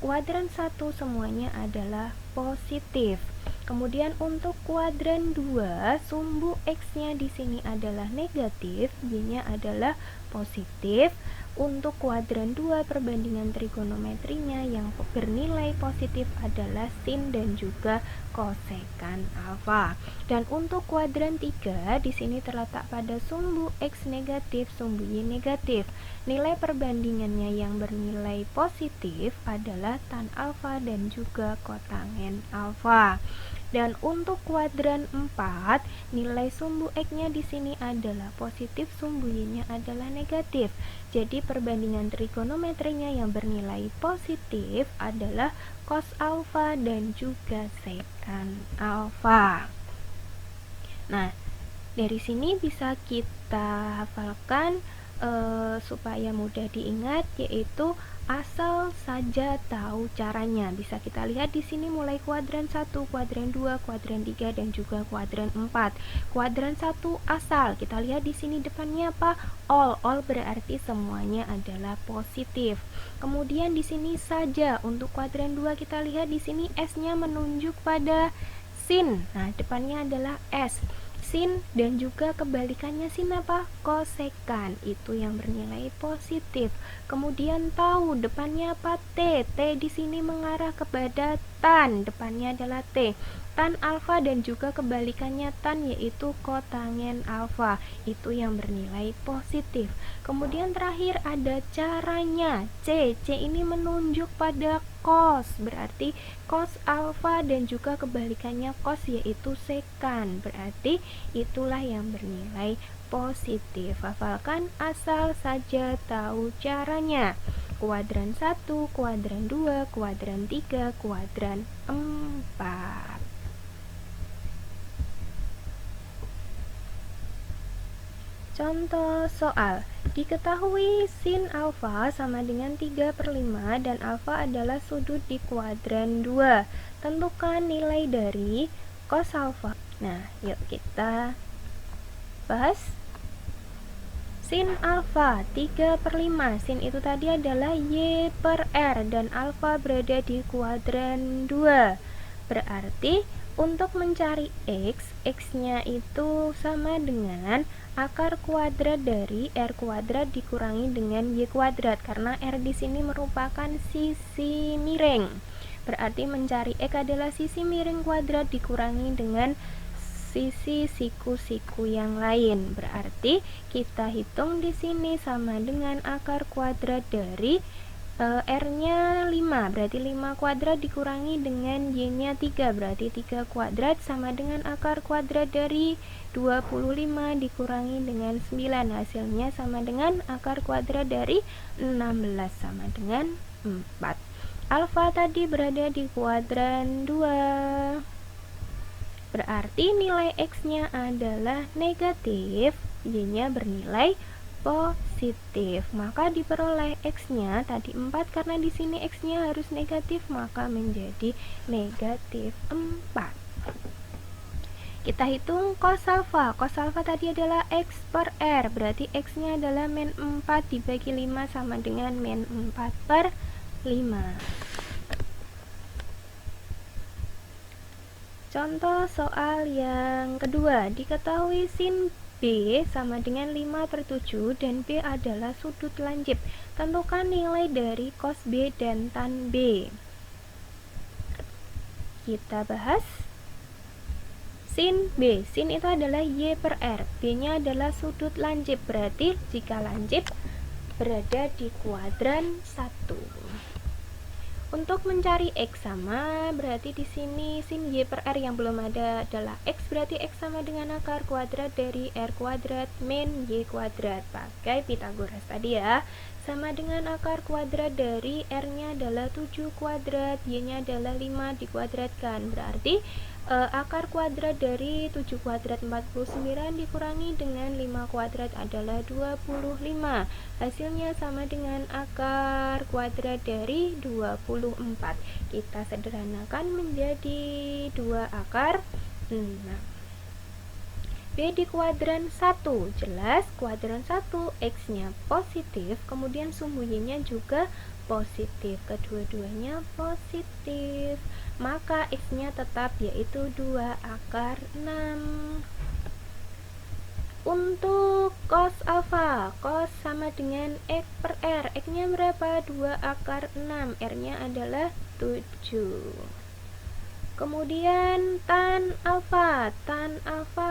[SPEAKER 1] Kuadran 1 semuanya adalah positif. Kemudian untuk kuadran 2 sumbu X-nya di sini adalah negatif, Y-nya adalah positif. Untuk kuadran 2 perbandingan trigonometrinya yang bernilai positif adalah sin dan juga kosekan alfa. Dan untuk kuadran 3 di sini terletak pada sumbu X negatif, sumbu Y negatif. Nilai perbandingannya yang bernilai positif adalah tan alfa dan juga kotangen alfa. Dan untuk kuadran 4, nilai sumbu X-nya di sini adalah positif, sumbu Y-nya adalah negatif. Jadi perbandingan trigonometrinya yang bernilai positif adalah cos alfa dan juga sekan alfa. Nah, dari sini bisa kita hafalkan supaya mudah diingat, yaitu asal saja tahu caranya. Bisa kita lihat di sini mulai kuadran 1, kuadran 2, kuadran 3 dan juga kuadran 4. Kuadran 1 asal. Kita lihat di sini depannya apa? All. All berarti semuanya adalah positif. Kemudian di sini saja untuk kuadran 2 kita lihat di sini S-nya menunjuk pada sin. Nah, depannya adalah S. Sin dan juga kebalikannya sin apa? Kosekan, itu yang bernilai positif. Kemudian tahu depannya apa? T. T di sini mengarah kepada tan, depannya adalah T. Tan alfa dan juga kebalikannya tan yaitu kotangen alfa, itu yang bernilai positif. Kemudian terakhir ada caranya. C. C ini menunjuk pada cos, berarti cos alfa dan juga kebalikannya cos yaitu sekan, berarti itulah yang bernilai positif. Hafalkan asal saja tahu caranya. kuadran 1, kuadran 2, kuadran 3, kuadran 4. Contoh soal, diketahui sin alfa sama dengan 3/5 dan alfa adalah sudut di kuadran 2. Tentukan nilai dari cos alfa. Nah, yuk kita bahas. Sin alfa 3/5, sin itu tadi adalah y per r dan alfa berada di kuadran 2. Berarti untuk mencari x-nya itu sama dengan akar kuadrat dari r kuadrat dikurangi dengan y kuadrat, karena r di sini merupakan sisi miring. Berarti mencari x adalah sisi miring kuadrat dikurangi dengan sisi siku-siku yang lain. Berarti kita hitung di sini sama dengan akar kuadrat dari R-nya 5, berarti 5 kuadrat dikurangi dengan Y-nya 3, berarti 3 kuadrat sama dengan akar kuadrat dari 25 dikurangi dengan 9, hasilnya sama dengan akar kuadrat dari 16 sama dengan 4. Alfa tadi berada di kuadran 2. Berarti nilai X-nya adalah negatif, Y-nya bernilai positif. Maka diperoleh X-nya tadi 4, karena di sini X-nya harus negatif, maka menjadi negatif 4. Kita hitung cos alfa. Cos alfa tadi adalah X per R, berarti X-nya adalah min 4 dibagi 5 sama dengan min 4/5. Contoh soal yang kedua, diketahui sin B sama dengan 5/7 dan B adalah sudut lancip. Tentukan nilai dari cos B dan tan B. Kita bahas. Sin B, sin itu adalah Y per R, B-nya adalah sudut lancip, berarti jika lancip berada di kuadran 1. Untuk mencari X sama, berarti di sini sin Y per R yang belum ada adalah X, berarti X sama dengan akar kuadrat dari R kuadrat min Y kuadrat. Pakai Pitagoras tadi ya. Sama dengan akar kuadrat dari R-nya adalah 7 kuadrat, Y-nya adalah 5 dikuadratkan. Berarti akar kuadrat dari 7 kuadrat 49 dikurangi dengan 5 kuadrat adalah 25. Hasilnya sama dengan akar kuadrat dari 24. Kita sederhanakan menjadi 2 akar 6. B di kuadran 1, jelas kuadran 1 X-nya positif, kemudian sumbu Y-nya juga positif, kedua-duanya positif, maka X-nya tetap yaitu 2 akar 6. Untuk cos alfa, cos sama dengan X per R, X-nya berapa? 2 akar 6, R-nya adalah 7. Kemudian tan alfa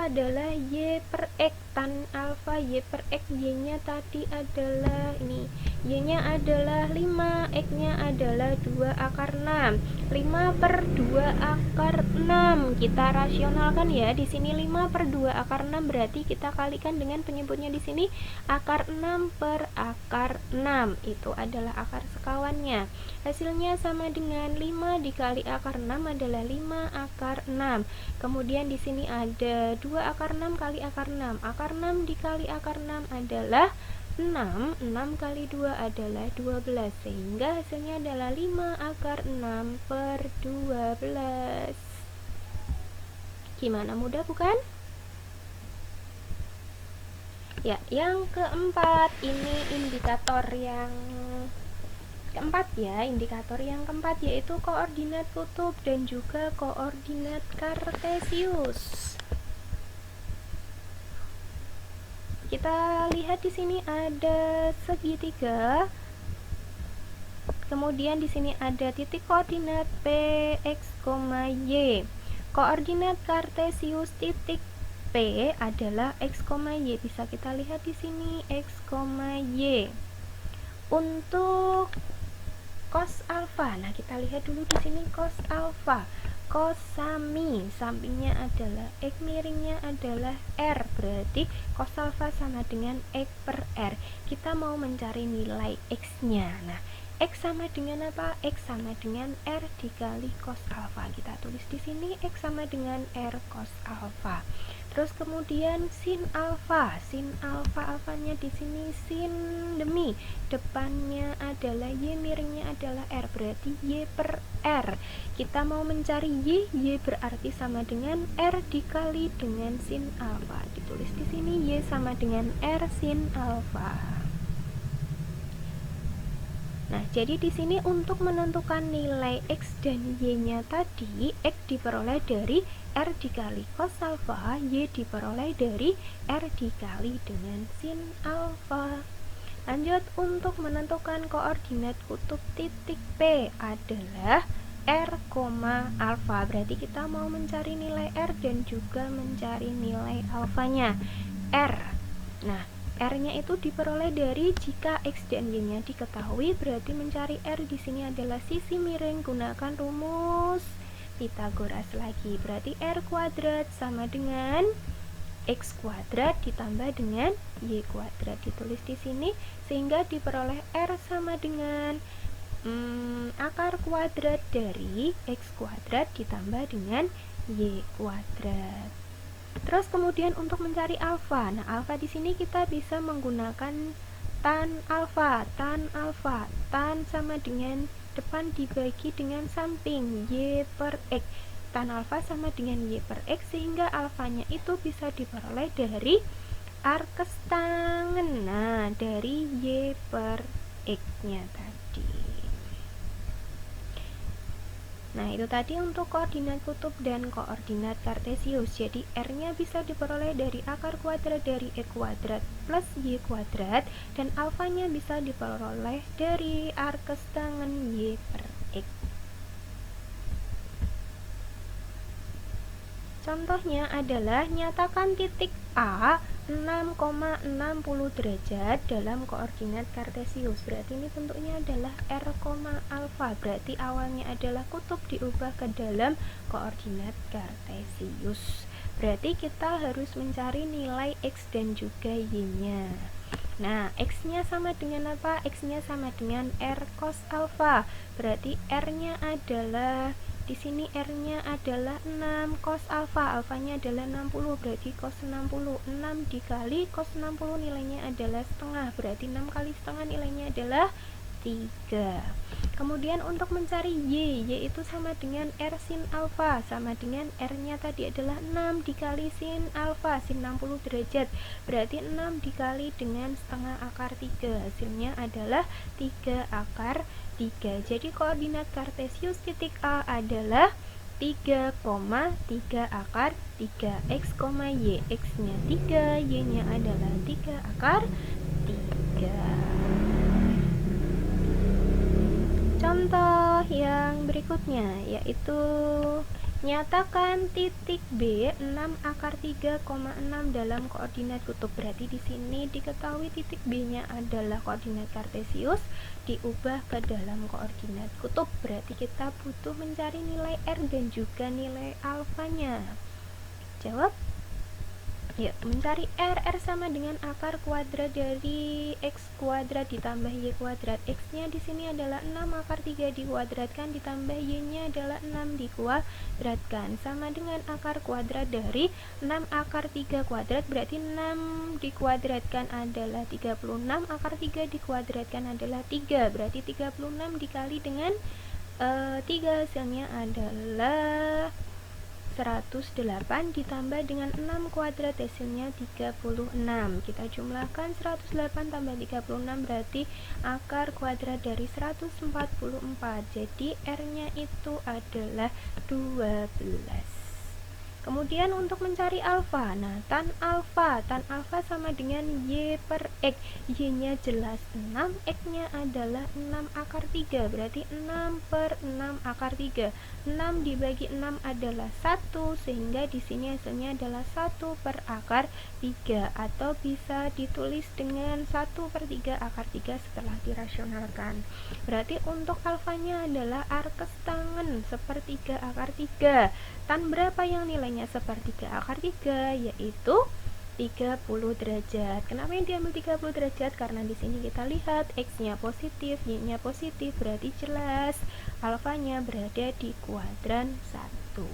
[SPEAKER 1] adalah Y per X, tan alfa Y per X, Y-nya tadi adalah ini, Y-nya adalah 5, X-nya adalah 2 akar 6. 5/2 akar 6 kita rasionalkan ya. Di sini 5/2 akar 6 berarti kita kalikan dengan penyebutnya di sini akar 6 per akar 6. Itu adalah akar sekawannya. Hasilnya sama dengan 5 dikali akar 6 adalah 5 akar 6. Kemudian di sini ada 2 akar 6 kali akar 6. Akar 6 dikali akar 6 adalah 6. 6 kali 2 adalah 12. Sehingga hasilnya adalah 5 akar 6 per 12. Gimana, mudah bukan? Ya, yang keempat ini indikator yang keempat ya, indikator yang keempat yaitu koordinat kutub dan juga koordinat kartesius. Kita lihat di sini ada segitiga. Kemudian di sini ada titik koordinat P, X, Y. Koordinat kartesius titik P adalah X, Y. Bisa kita lihat di sini X, Y. Untuk cos alfa, nah kita lihat dulu di sini cos alfa. kosami, sampingnya adalah X, miringnya adalah R, berarti cos alfa sama dengan X per R. Kita mau mencari nilai X nya. Nah, X sama dengan apa? X sama dengan R dikali cos alfa. Kita tulis di sini X sama dengan R cos alfa. Terus kemudian sin alfa, alfanya di sini sin demi, depannya adalah Y, miringnya adalah R, berarti Y per R. Kita mau mencari Y berarti sama dengan R dikali dengan sin alfa. Ditulis di sini Y sama dengan R sin alfa. Nah, jadi di sini untuk menentukan nilai X dan Y-nya tadi, X diperoleh dari R dikali cos alfa, Y diperoleh dari R dikali dengan sin alfa. Lanjut, untuk menentukan koordinat kutub titik P adalah R, alfa. Berarti kita mau mencari nilai R dan juga mencari nilai alfanya. R. Nah, R-nya itu diperoleh dari jika X dan Y-nya diketahui, berarti mencari R di sini adalah sisi miring, gunakan rumus Pythagoras lagi. Berarti R kuadrat sama dengan X kuadrat ditambah dengan Y kuadrat. Ditulis di sini sehingga diperoleh R sama dengan akar kuadrat dari X kuadrat ditambah dengan Y kuadrat. Terus kemudian untuk mencari alfa. Nah, alfa di sini kita bisa menggunakan tan alfa. Tan sama dengan depan dibagi dengan samping Y per X. Tan alfa sama dengan Y per X sehingga alfanya itu bisa diperoleh dari arkes tangen. Nah, dari Y per X-nya tadi. Nah, itu tadi untuk koordinat kutub dan koordinat kartesius. Jadi R-nya bisa diperoleh dari akar kuadrat dari X kuadrat plus Y kuadrat, dan alfanya bisa diperoleh dari arkes tangen Y per X. Contohnya adalah nyatakan titik A 6,60 derajat dalam koordinat kartesius. Berarti ini bentuknya adalah R, alfa. Berarti awalnya adalah kutub diubah ke dalam koordinat kartesius. Berarti kita harus mencari nilai X dan juga Y-nya. Nah, X-nya sama dengan apa? X-nya sama dengan R cos alfa. Berarti R-nya adalah di sini R-nya adalah 6 cos alfa, alfanya adalah 60, berarti cos 60. 6 dikali cos 60 nilainya adalah setengah, berarti 6 kali setengah nilainya adalah 3. Kemudian untuk mencari Y itu sama dengan R sin alfa, sama dengan R-nya tadi adalah 6 dikali sin alfa, sin 60 derajat, berarti 6 dikali dengan setengah akar 3, hasilnya adalah 3 akar 3. Jadi koordinat kartesius titik A adalah 3, 3 akar 3 X, Y. X-nya 3, Y-nya adalah 3 akar 3. Contoh yang berikutnya yaitu nyatakan titik B 6 akar 3,6 dalam koordinat kutub. Berarti di sini diketahui titik B-nya adalah koordinat kartesius diubah ke dalam koordinat kutub. Berarti kita butuh mencari nilai R dan juga nilai alfanya. Jawab. Yuk, mencari R. R sama dengan akar kuadrat dari X kuadrat ditambah Y kuadrat. X-nya di sini adalah 6 akar 3 dikuadratkan ditambah Y-nya adalah 6 dikuadratkan. Sama dengan akar kuadrat dari 6 akar 3 kuadrat, berarti 6 dikuadratkan adalah 36, akar 3 dikuadratkan adalah 3. Berarti 36 dikali dengan 3 hasilnya adalah 108 ditambah dengan 6 kuadrat hasilnya 36. Kita jumlahkan 108 tambah 36 berarti akar kuadrat dari 144. Jadi R-nya itu adalah 12. Kemudian untuk mencari alfa, nah tan alfa sama dengan Y per X. Y-nya jelas 6, X-nya adalah 6 akar 3, berarti 6 per 6 akar 3. 6 dibagi 6 adalah 1, sehingga di sini hasilnya adalah 1 per akar 3, atau bisa ditulis dengan 1 per 3 akar 3 setelah dirasionalkan. Berarti untuk alfanya adalah arkes tangen sepertiga akar 3. Tan berapa yang nilainya sepertiga akar 3, yaitu 30 derajat. Kenapa yang diambil 30 derajat? Karena di sini kita lihat X-nya positif, Y-nya positif, berarti jelas alfanya berada di kuadran 1.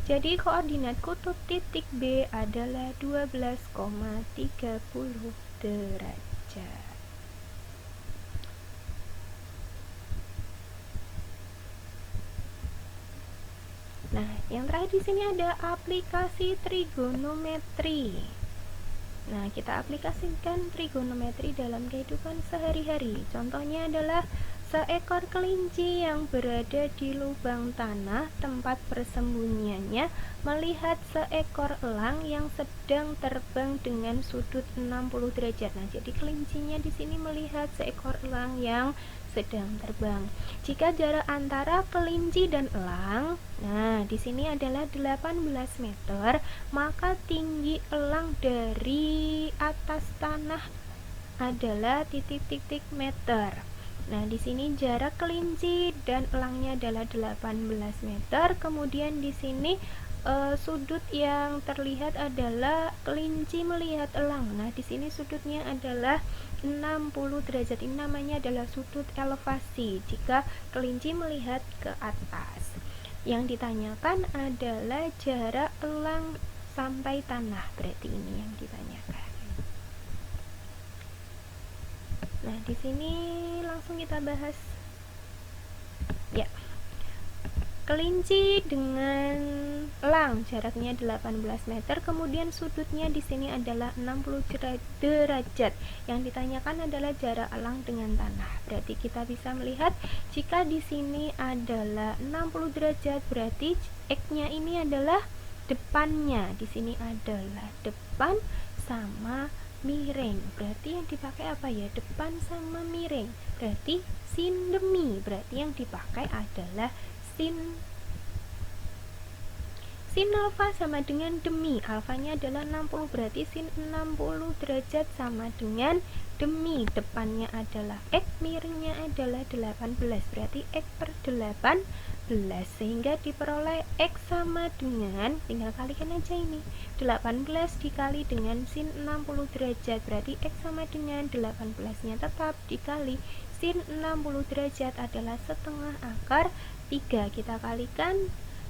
[SPEAKER 1] Jadi koordinat kutub titik B adalah 12,30 derajat. Nah, yang terakhir di sini ada aplikasi trigonometri. Nah, kita aplikasikan trigonometri dalam kehidupan sehari-hari. Contohnya adalah seekor kelinci yang berada di lubang tanah tempat persembunyiannya melihat seekor elang yang sedang terbang dengan sudut 60 derajat. Nah, jadi kelincinya di sini melihat seekor elang yang sedang terbang. Jika jarak antara kelinci dan elang, nah di sini adalah 18 meter, maka tinggi elang dari atas tanah adalah titik-titik meter. Nah, di sini jarak kelinci dan elangnya adalah 18 meter. Kemudian di sini sudut yang terlihat adalah kelinci melihat elang. Nah, di sini sudutnya adalah 60 derajat. Ini namanya adalah sudut elevasi jika kelinci melihat ke atas. Yang ditanyakan adalah jarak elang sampai tanah. Berarti ini yang ditanyakan. Nah, di sini langsung kita bahas. Ya. Kelinci dengan elang jaraknya 18 meter, kemudian sudutnya di sini adalah 60 derajat. Yang ditanyakan adalah jarak elang dengan tanah. Berarti kita bisa melihat jika di sini adalah 60 derajat, berarti X-nya ini adalah depannya. Di sini adalah depan sama miring. Berarti yang dipakai apa ya? Depan sama miring. Berarti sin demi. Berarti yang dipakai adalah sin alfa sama dengan demi. Alfanya adalah 60, berarti sin 60 derajat sama dengan demi. Depannya adalah X, miringnya adalah 18, berarti X per 18, sehingga diperoleh X sama dengan, tinggal kalikan aja ini, 18 dikali dengan sin 60 derajat, berarti X sama dengan 18 nya tetap dikali sin 60 derajat adalah setengah akar 3. Kita kalikan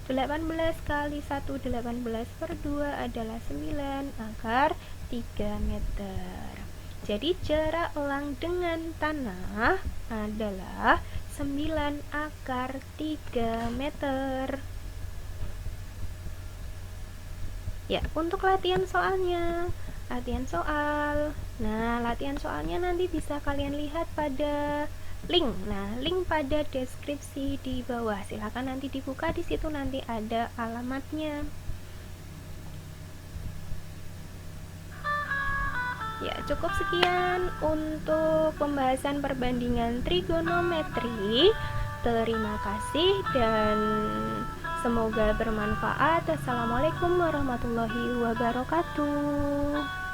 [SPEAKER 1] 18 kali 1, 18 per 2 adalah 9 akar 3 meter. Jadi jarak elang dengan tanah adalah 9 akar 3 meter. Ya, untuk latihan soalnya, latihan soal. Nah, latihan soalnya nanti bisa kalian lihat pada link. Nah, link pada deskripsi di bawah. Silakan nanti dibuka, di situ nanti ada alamatnya. Ya, cukup sekian untuk pembahasan perbandingan trigonometri. Terima kasih dan semoga bermanfaat. Assalamualaikum warahmatullahi wabarakatuh.